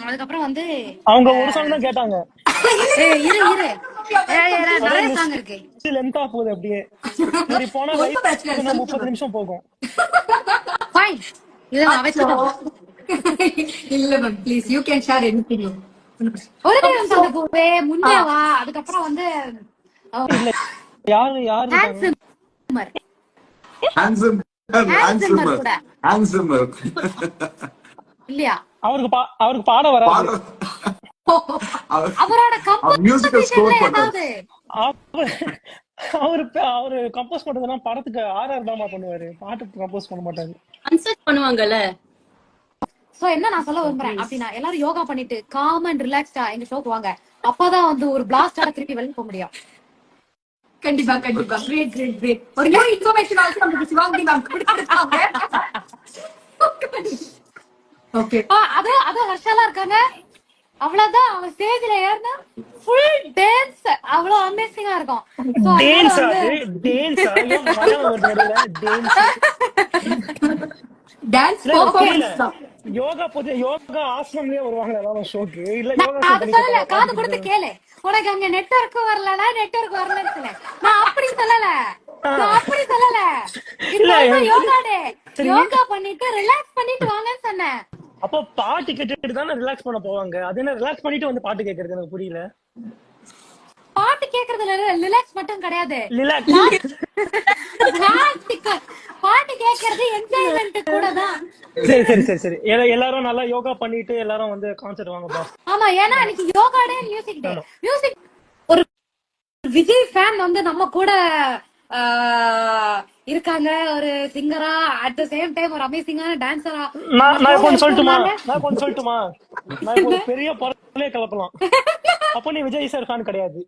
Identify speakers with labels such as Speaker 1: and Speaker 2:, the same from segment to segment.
Speaker 1: அதுக்கப்புறம் வந்து
Speaker 2: அவங்க ஒரு சாங் தான் கேட்டாங்க.
Speaker 1: இரு இரு நிறைய சாங் இருக்கு.
Speaker 2: லென்த்தா போகுது அப்படியே. சரி போனா லைவ் 30 நிமிஷம் போகும்.
Speaker 1: ஃபைன், இத நான் வெச்சுட்டோம்.
Speaker 3: இல்ல ma'am please you can share anything.
Speaker 1: ஒரு நிமிஷம் அந்த பூவே முன்னே வா. அதுக்கப்புறம் வந்து
Speaker 2: இல்ல யாரு
Speaker 1: ஹேண்ட்ஸம்
Speaker 4: ஹேண்ட்ஸம்
Speaker 1: கூட
Speaker 4: ஹேண்ட்ஸம்
Speaker 1: இல்லையா?
Speaker 2: அவருக்கு பாட வராது.
Speaker 1: அவரோட
Speaker 4: மியூசிக்கல் ஸ்கோர்
Speaker 1: ஏதாவது
Speaker 2: அவரு கம்போஸ் பண்றதுனா படத்துக்கு ஆர்ஆர் தாமா பண்ணுவாரு, பாட்டுக்கு கம்போஸ் பண்ண மாட்டாரு.
Speaker 5: கன்சல்ட் பண்ணுவாங்கல்ல.
Speaker 1: சோ என்ன நான் சொல்ல விரும்புறேன் அப்படின்னா, எல்லாரும் யோகா பண்ணிட்டு காம் அண்ட் ரிலாக்ஸ்டா எங்க ஷோக்கு வாங்க. அப்பதான் வந்து ஒரு பிளாஸ்டோட திருப்பி வெளிய போக முடியும்.
Speaker 3: கண்டிப்பா கண்டிப்பா. Great great great. ஒரு நியூ இன்ஃபர்மேஷன் ஆல்சோ நமக்கு சிவாங்கி மேம் கொடுத்திருக்காங்க. ஓகே
Speaker 1: அது ஹர்ஷாலா இருக்காங்க. அவ்வளவுதான், அவங்க ஸ்டேஜ்ல ஏறினா ஃபுல் டான்ஸ் அவ்வளவு அமேசிங்கா இருக்கும்.
Speaker 3: டான்ஸ் பெர்ஃபார்மன்ஸ் தான்.
Speaker 2: யோகா ஆசனம்லயே வருவாங்க எல்லாரும் ஷோக்கு. இல்ல
Speaker 1: அது சொல்லல, காது கொடுத்து கேளு. உனக்கு அங்க நெட்வொர்க் வரலனா நெட்வொர்க் வரலன்னு சொன்னேன். நான் அப்படி சொல்லல. யோகா டே, யோகா பண்ணிட்டு ரிலாக்ஸ் பண்ணிட்டு வாங்கன்னு சொன்னேன்.
Speaker 2: அப்போ பாட்டு கேட்டுட்டு தானே ரிலாக்ஸ் பண்ண போவாங்க. அது என்ன ரிலாக்ஸ் பண்ணிட்டு வந்து பாட்டு கேக்குறது எனக்கு புரியல.
Speaker 1: பாட்டு கேக்குறதுல ரிலாக்ஸ் மட்டும் கிடையாது. பாட்டு கேக்குறது என்ஜாய்மென்ட் கூட தான்.
Speaker 2: சரி எல்லாரும் நல்லா யோகா பண்ணிட்டு எல்லாரும் வந்து கான்சர்ட் வாங்க பாஸ்.
Speaker 1: ஆமா, ஏன்னா இன்னைக்கு யோகா டே, மியூசிக் டே. மியூசிக் ஒரு விஜய் ஃபேன் வந்து நம்ம கூட இருக்காங்க, ஒரு சிங்கரா அட் தி சேம் டைம் ஒரு அமேசிங்கான டான்சரா.
Speaker 2: நான் கொஞ்சம் சொல்லட்டுமா? நான் ஒரு பெரிய பொருளே கலப்பலாம். அப்போ நீ விஜய் சார் ஃபேன் கிடையாது.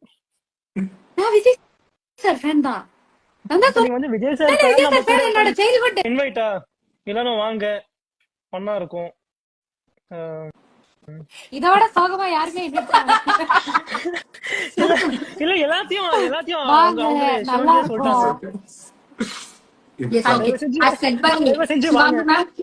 Speaker 1: நான் விஜய் சார் ஃபேன் தான்.
Speaker 2: நீ வந்து விஜய் சார் ஃபேன்.
Speaker 1: என்னோட சைல்ட்ஹுட்
Speaker 2: இன்வைட்டா எல்லாரும் வாங்க, பண்ணா இருக்கும்.
Speaker 1: இதோட சோகமா யாருமே
Speaker 2: இல்ல எல்லாத்தையும்
Speaker 3: நல்லா
Speaker 2: சொல்லிட்டாங்க.
Speaker 3: செஞ்சு வாங்க.